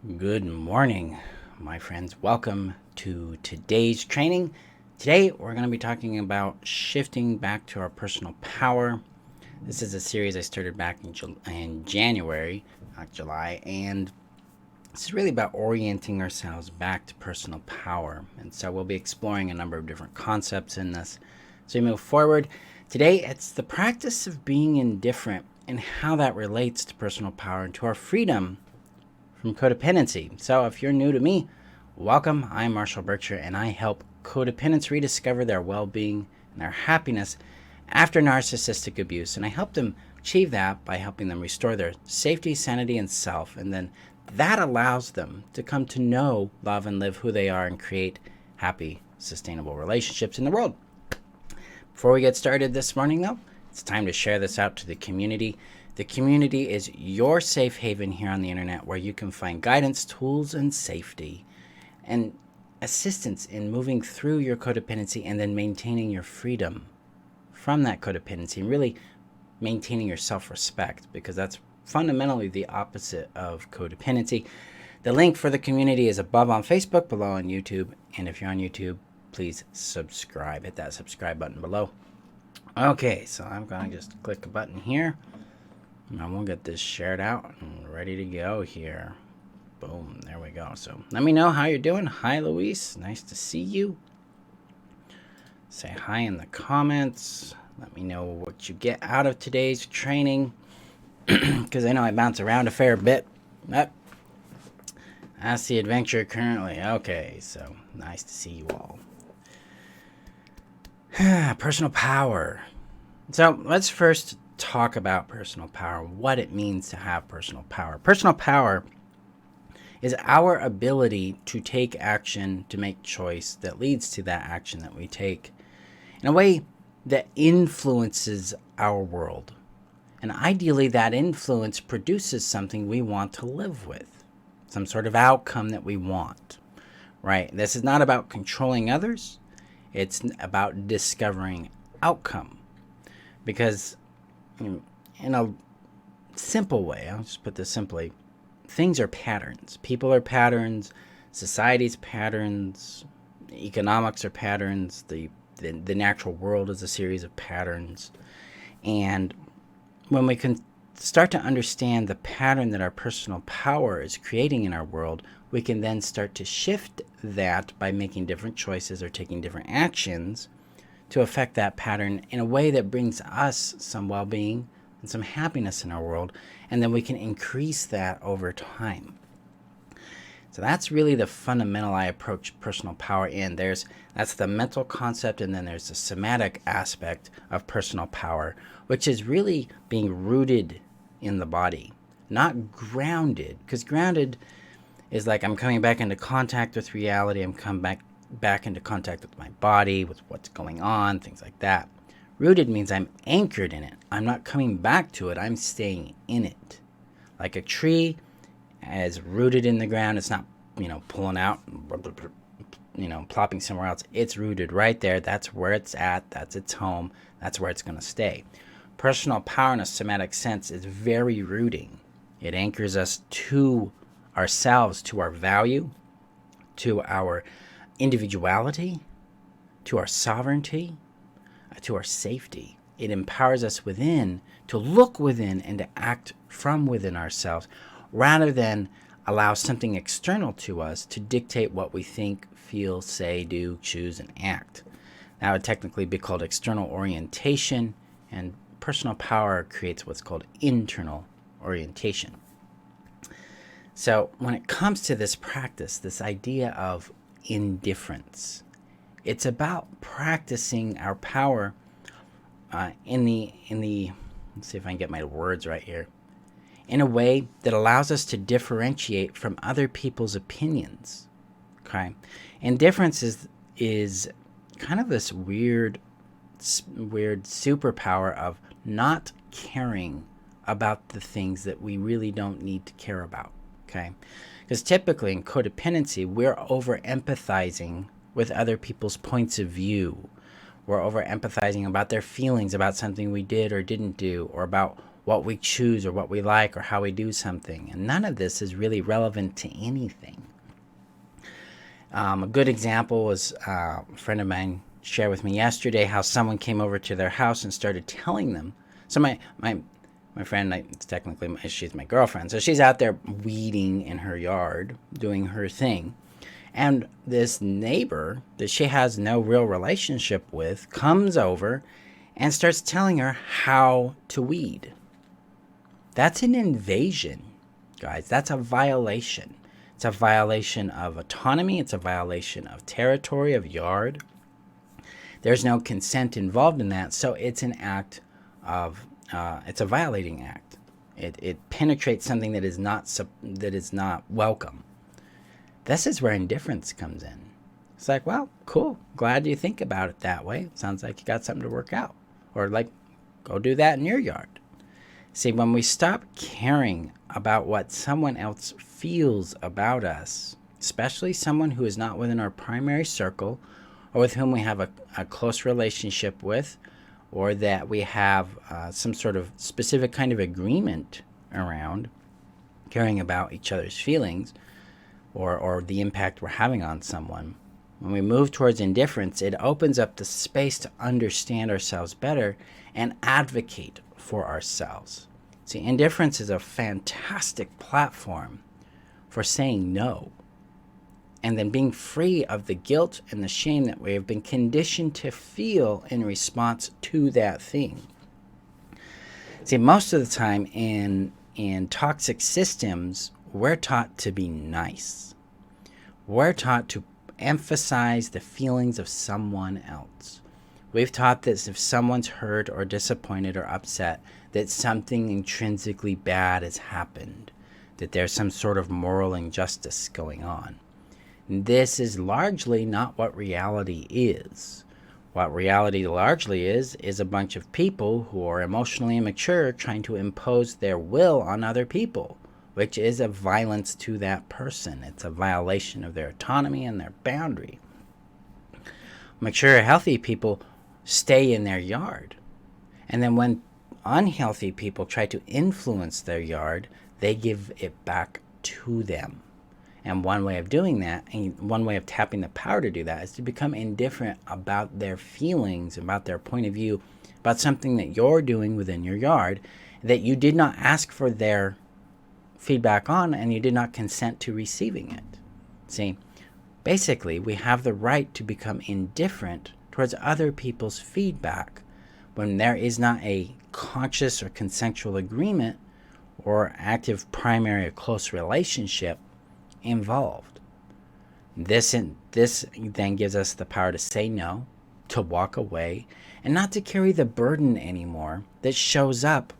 Good morning, my friends. Welcome to today's training. Today, we're going to be talking about shifting back to our personal power. This is a series I started back in January, not July, and this is really about orienting ourselves back to personal power. And so we'll be exploring a number of different concepts in this. So we move forward. Today, it's the practice of being indifferent and how that relates to personal power and to our freedom from codependency. So if you're new to me, welcome. I'm Burtcher, and I help codependents rediscover their well-being and their happiness after narcissistic abuse. And I help them achieve that by helping them restore their safety, sanity, and self. And then that allows them to come to know, love, and live who they are and create happy, sustainable relationships in the world. Before we get started this morning, though, it's time to share this out to the community. The community is your safe haven here on the internet where you can find guidance, tools, and safety, and assistance in moving through your codependency and then maintaining your freedom from that codependency and really maintaining your self-respect, because that's fundamentally the opposite of codependency. The link for the community is above on Facebook, below on YouTube, and if you're on YouTube, please subscribe. Hit that subscribe button below. Okay, so I'm going to just click a button here. And we'll get this shared out and ready to go here. Boom, there we go. So let me know how you're doing. Hi, Luis. Nice to see you. Say hi in the comments. Let me know what you get out of today's training, because I know I bounce around a fair bit. That's the adventure currently. Okay, so nice to see you all. Personal power. So let's first talk about personal power, what it means to have personal power. Personal power is our ability to take action, to make choice that leads to that action that we take in a way that influences our world. And ideally, that influence produces something we want to live with, some sort of outcome that we want, right? This is not about controlling others. It's about discovering outcome. Because in a simple way, I'll just put this simply, things are patterns. People are patterns, society's patterns, economics are patterns, the natural world is a series of patterns. And when we can start to understand the pattern that our personal power is creating in our world, we can then start to shift that by making different choices or taking different actions to affect that pattern in a way that brings us some well-being and some happiness in our world, and then we can increase that over time. So that's really the fundamental I approach personal power in. That's the mental concept, and then there's the somatic aspect of personal power, which is really being rooted in the body, not grounded, because grounded is like I'm coming back into contact with reality, I'm coming back into contact with my body, with what's going on, things like that. Rooted means I'm anchored in it. I'm not coming back to it. I'm staying in it. Like a tree is rooted in the ground. It's not, pulling out, plopping somewhere else. It's rooted right there. That's where it's at. That's its home. That's where it's going to stay. Personal power in a somatic sense is very rooting. It anchors us to ourselves, to our value, to our individuality, to our sovereignty, to our safety. It empowers us within to look within and to act from within ourselves, rather than allow something external to us to dictate what we think, feel, say, do, choose, and act. That would technically be called external orientation, and personal power creates what's called internal orientation. So when it comes to this practice, this idea of indifference, it's about practicing our power in the let's see if I can get my words right here, in a way that allows us to differentiate from other people's opinions. Okay, indifference is kind of this weird superpower of not caring about the things that we really don't need to care about. Okay, because typically in codependency, we're over empathizing with other people's points of view. We're over empathizing about their feelings about something we did or didn't do, or about what we choose or what we like or how we do something. And none of this is really relevant to anything. A good example was a friend of mine shared with me yesterday how someone came over to their house and started telling them. So my friend, it's technically she's my girlfriend, so she's out there weeding in her yard, doing her thing. And this neighbor that she has no real relationship with comes over and starts telling her how to weed. That's an invasion, guys. That's a violation. It's a violation of autonomy. It's a violation of territory, of yard. There's no consent involved in that, so it's an act of, it's a violating act. It penetrates something that is not welcome. This is where indifference comes in. It's like, well, cool. Glad you think about it that way. Sounds like you got something to work out. Or like, go do that in your yard. See, when we stop caring about what someone else feels about us, especially someone who is not within our primary circle or with whom we have a close relationship with, or that we have some sort of specific kind of agreement around caring about each other's feelings, or the impact we're having on someone. When we move towards indifference, it opens up the space to understand ourselves better and advocate for ourselves. See, indifference is a fantastic platform for saying no, and then being free of the guilt and the shame that we have been conditioned to feel in response to that thing. See, most of the time in toxic systems, we're taught to be nice. We're taught to emphasize the feelings of someone else. We've taught that if someone's hurt or disappointed or upset, that something intrinsically bad has happened, that there's some sort of moral injustice going on. This is largely not what reality is. What reality largely is a bunch of people who are emotionally immature trying to impose their will on other people, which is a violence to that person. It's a violation of their autonomy and their boundary. Mature, healthy people stay in their yard. And then when unhealthy people try to influence their yard, they give it back to them. And one way of doing that, and one way of tapping the power to do that, is to become indifferent about their feelings, about their point of view, about something that you're doing within your yard that you did not ask for their feedback on, and you did not consent to receiving it. See, basically, we have the right to become indifferent towards other people's feedback when there is not a conscious or consensual agreement or active primary or close relationship involved. This then gives us the power to say no, to walk away, and not to carry the burden anymore that shows up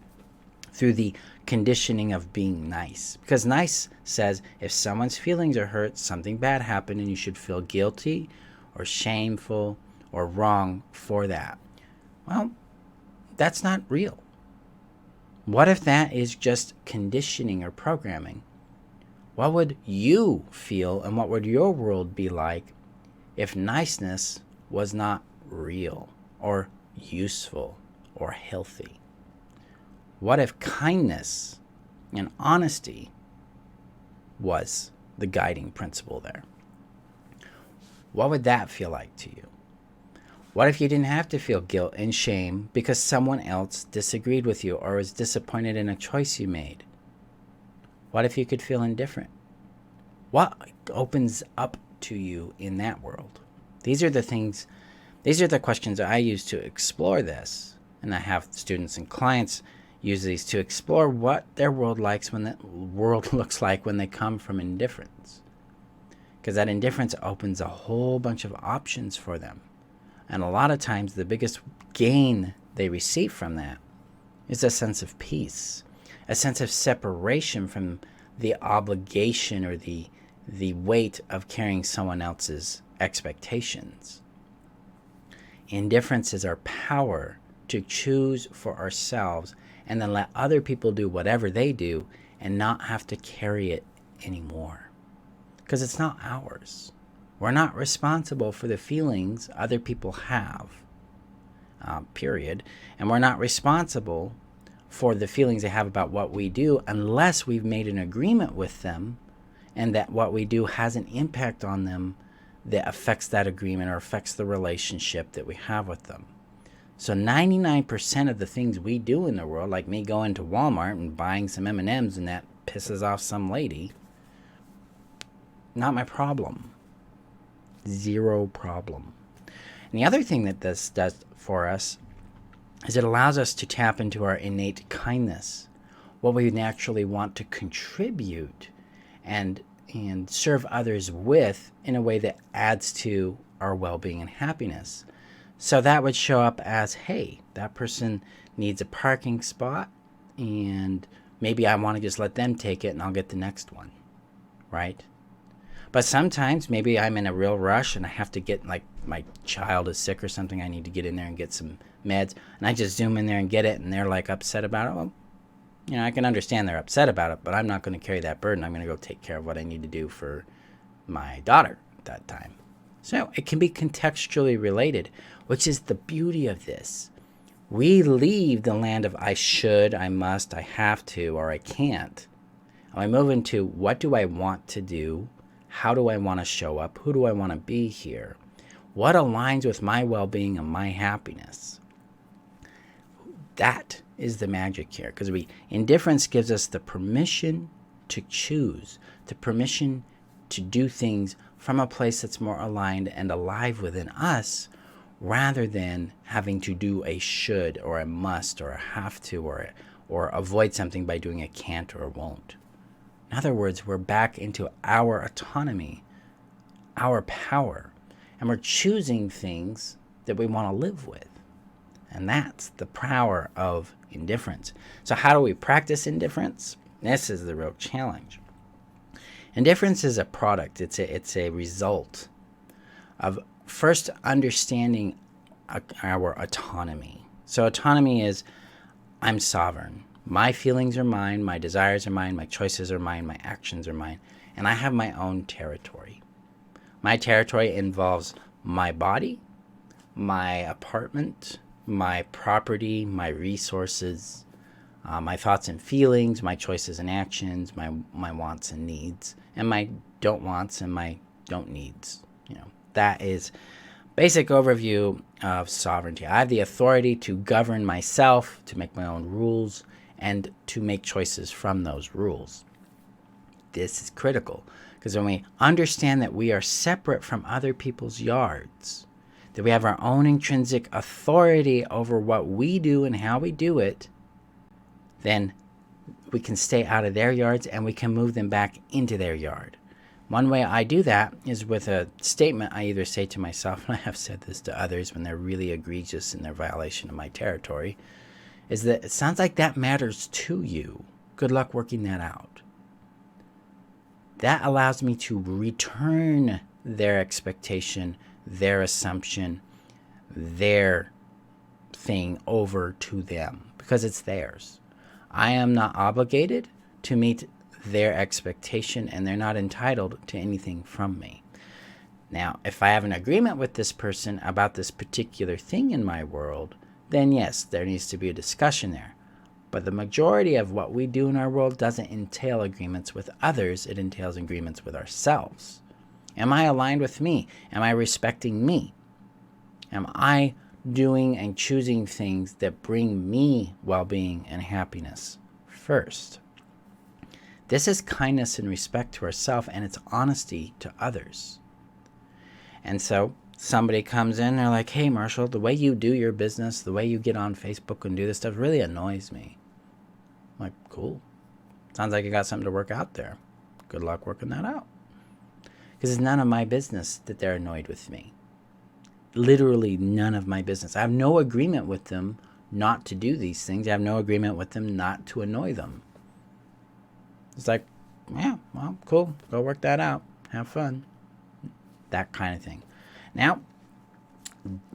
through the conditioning of being nice. Because nice says if someone's feelings are hurt, something bad happened, and you should feel guilty or shameful or wrong for that. Well, that's not real. What if that is just conditioning or programming? What would you feel and what would your world be like if niceness was not real or useful or healthy? What if kindness and honesty was the guiding principle there? What would that feel like to you? What if you didn't have to feel guilt and shame because someone else disagreed with you or was disappointed in a choice you made? What if you could feel indifferent? What opens up to you in that world? These are the questions that I use to explore this. And I have students and clients use these to explore what their world looks like when they come from indifference. Because that indifference opens a whole bunch of options for them. And a lot of times the biggest gain they receive from that is a sense of peace, a sense of separation from the obligation or the weight of carrying someone else's expectations. Indifference is our power to choose for ourselves and then let other people do whatever they do and not have to carry it anymore. Because it's not ours. We're not responsible for the feelings other people have, period. And we're not responsible for the feelings they have about what we do unless we've made an agreement with them and that what we do has an impact on them that affects that agreement or affects the relationship that we have with them. So 99% of the things we do in the world, like me going to Walmart and buying some M&Ms and that pisses off some lady, not my problem. Zero problem. And the other thing that this does for us is it allows us to tap into our innate kindness, what we naturally want to contribute and serve others with in a way that adds to our well-being and happiness. So that would show up as, hey, that person needs a parking spot and maybe I want to just let them take it and I'll get the next one, right? But sometimes maybe I'm in a real rush and I have to get, like, my child is sick or something, I need to get in there and get some meds, and I just zoom in there and get it, and they're like upset about it. Well, I can understand they're upset about it, but I'm not going to carry that burden. I'm going to go take care of what I need to do for my daughter at that time. So it can be contextually related, which is the beauty of this. We leave the land of I should, I must, I have to, or I can't. And we move into what do I want to do? How do I want to show up? Who do I want to be here? What aligns with my well-being and my happiness? That is the magic here, because indifference gives us the permission to choose, the permission to do things from a place that's more aligned and alive within us, rather than having to do a should or a must or a have to or avoid something by doing a can't or won't. In other words, we're back into our autonomy, our power, and we're choosing things that we want to live with. And that's the power of indifference. So how do we practice indifference? This is the real challenge. Indifference is a product. It's a result of first understanding our autonomy. So autonomy is, I'm sovereign. My feelings are mine, my desires are mine, my choices are mine, my actions are mine, and I have my own territory. My territory involves my body, my apartment, my property, my resources, my thoughts and feelings, my choices and actions, my wants and needs, and my don't wants and my don't needs. That is basic overview of sovereignty. I have the authority to govern myself, to make my own rules, and to make choices from those rules. This is critical, because when we understand that we are separate from other people's yards, that we have our own intrinsic authority over what we do and how we do it, then we can stay out of their yards and we can move them back into their yard. One way I do that is with a statement I either say to myself, and I have said this to others when they're really egregious in their violation of my territory, is that it sounds like that matters to you. Good luck working that out. That allows me to return their expectation, their assumption, their thing over to them, because it's theirs. I am not obligated to meet their expectation, and they're not entitled to anything from me. Now, if I have an agreement with this person about this particular thing in my world, then yes, there needs to be a discussion there. But the majority of what we do in our world doesn't entail agreements with others, it entails agreements with ourselves. Am I aligned with me? Am I respecting me? Am I doing and choosing things that bring me well-being and happiness first? This is kindness and respect to ourselves, and it's honesty to others. And so somebody comes in, they're like, hey, Marshall, the way you do your business, the way you get on Facebook and do this stuff really annoys me. I'm like, cool. Sounds like you got something to work out there. Good luck working that out. Because it's none of my business that they're annoyed with me. Literally none of my business. I have no agreement with them not to do these things. I have no agreement with them not to annoy them. It's like, yeah, well, cool. Go work that out. Have fun. That kind of thing. Now,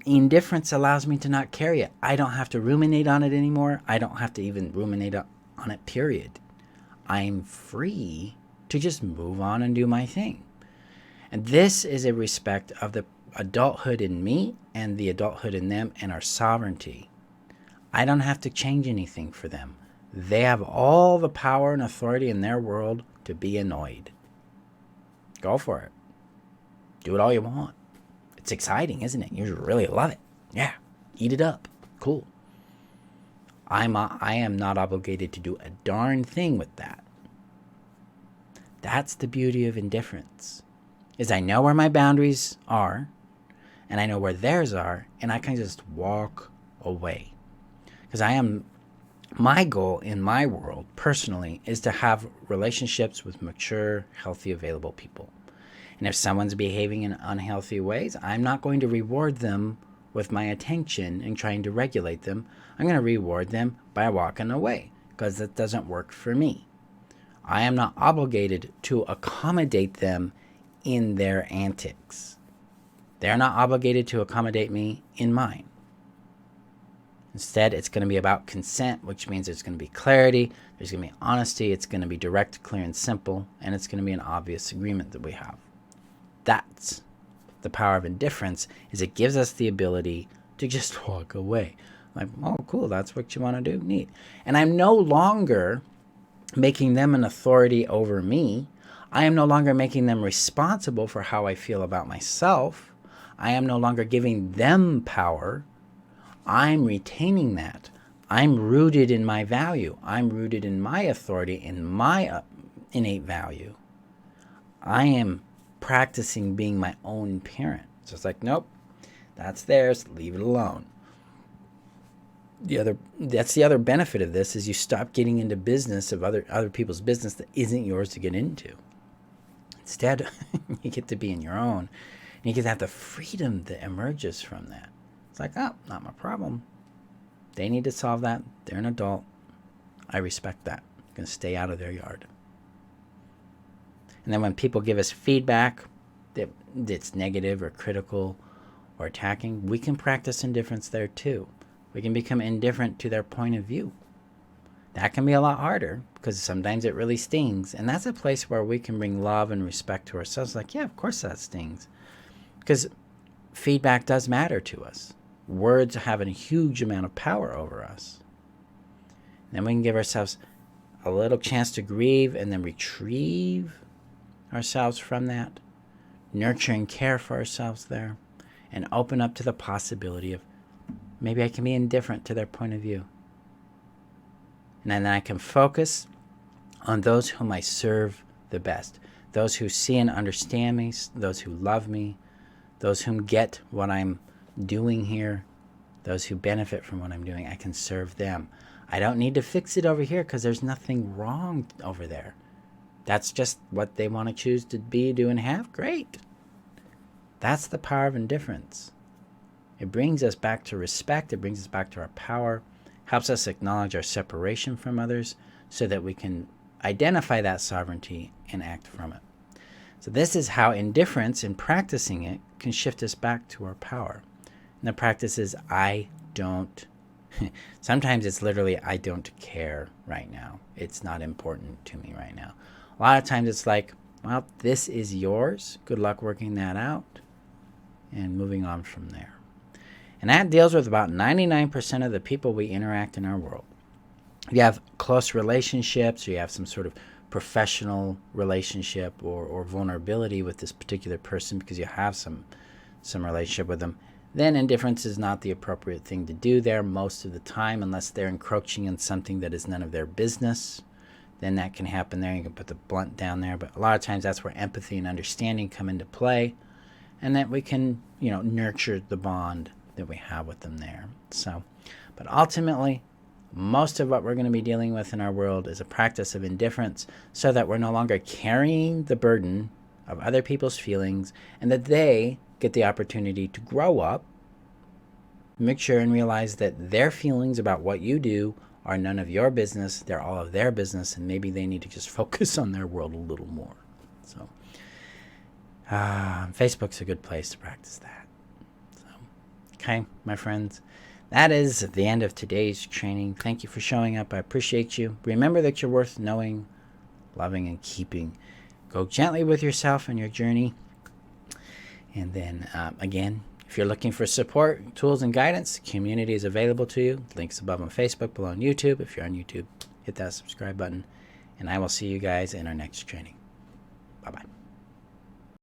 indifference allows me to not carry it. I don't have to ruminate on it anymore. I don't have to even ruminate on it, period. I'm free to just move on and do my thing. And this is a respect of the adulthood in me and the adulthood in them and our sovereignty. I don't have to change anything for them. They have all the power and authority in their world to be annoyed. Go for it. Do it all you want. It's exciting, isn't it? You really love it. Yeah. Eat it up. Cool. I am not obligated to do a darn thing with that. That's the beauty of indifference. Is I know where my boundaries are, and I know where theirs are, and I can just walk away. Because my goal in my world, personally, is to have relationships with mature, healthy, available people. And if someone's behaving in unhealthy ways, I'm not going to reward them with my attention and trying to regulate them. I'm going to reward them by walking away, because that doesn't work for me. I am not obligated to accommodate them in their antics. They're not obligated to accommodate me in mine. Instead, it's going to be about consent, which means there's going to be clarity, there's going to be honesty, it's going to be direct, clear, and simple, and it's going to be an obvious agreement that we have. That's the power of indifference, is it gives us the ability to just walk away. Like, oh, cool, that's what you want to do? Neat. And I'm no longer making them an authority over me. I am no longer making them responsible for how I feel about myself. I am no longer giving them power. I'm retaining that. I'm rooted in my value. I'm rooted in my authority, in my innate value. I am practicing being my own parent. So it's like, nope, that's theirs. Leave it alone. That's the other benefit of this, is you stop getting into business of other people's business that isn't yours to get into. Instead, you get to be in your own, and you get to have the freedom that emerges from that. It's like, oh, not my problem. They need to solve that. They're an adult. I respect that. I'm going to stay out of their yard. And then when people give us feedback that's negative or critical or attacking, we can practice indifference there too. We can become indifferent to their point of view. That can be a lot harder, because sometimes it really stings. And that's a place where we can bring love and respect to ourselves. Like, yeah, of course that stings. Because feedback does matter to us. Words have a huge amount of power over us. And then we can give ourselves a little chance to grieve and then retrieve ourselves from that. Nurture and care for ourselves there. And open up to the possibility of, maybe I can be indifferent to their point of view. And then I can focus on those whom I serve the best. Those who see and understand me, those who love me, those whom get what I'm doing here, those who benefit from what I'm doing. I can serve them. I don't need to fix it over here, because there's nothing wrong over there. That's just what they want to choose to be, do, and have. Great. That's the power of indifference. It brings us back to respect. It brings us back to our power. Helps us acknowledge our separation from others so that we can identify that sovereignty and act from it. So this is how indifference, in practicing it, can shift us back to our power. And the practice is, I don't. Sometimes it's literally, I don't care right now. It's not important to me right now. A lot of times it's like, well, this is yours. Good luck working that out and moving on from there. And that deals with about 99% of the people we interact in our world. You have close relationships, or you have some sort of professional relationship or vulnerability with this particular person because you have some relationship with them, then indifference is not the appropriate thing to do there most of the time, unless they're encroaching in something that is none of their business. Then that can happen there. You can put the blunt down there. But a lot of times that's where empathy and understanding come into play, and that we can, nurture the bond that we have with them there. So, but ultimately, most of what we're going to be dealing with in our world is a practice of indifference, so that we're no longer carrying the burden of other people's feelings, and that they get the opportunity to grow up, mature, and realize that their feelings about what you do are none of your business. They're all of their business, and maybe they need to just focus on their world a little more. So, Facebook's a good place to practice that. Okay, my friends, that is the end of today's training. Thank you for showing up. I appreciate you. Remember that you're worth knowing, loving, and keeping. Go gently with yourself and your journey. And then, again, if you're looking for support, tools, and guidance, the community is available to you. Links above on Facebook, below on YouTube. If you're on YouTube, hit that subscribe button, and I will see you guys in our next training.